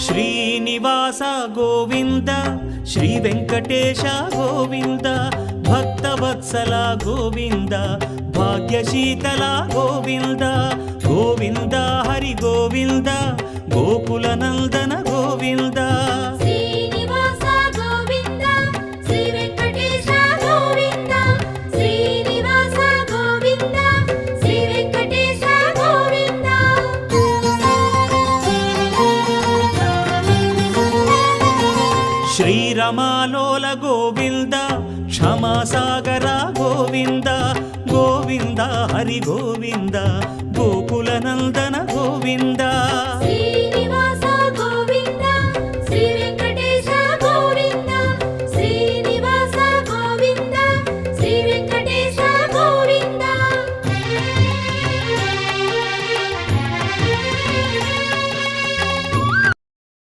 Srinivasa Govinda Shri Venkatesha Govinda Bhaktavatsala Govinda భాగ్యశీతల Govinda Govinda Hari Govinda Gokula Nandana Govinda Srinivasa Govinda Shri Venkatesha Govinda Srinivasa Govinda Shri Venkatesha Govinda శ్రీరమాలోల Govinda క్షమాసాగర Govinda Govinda Hari Govinda Gokula Nandana Govinda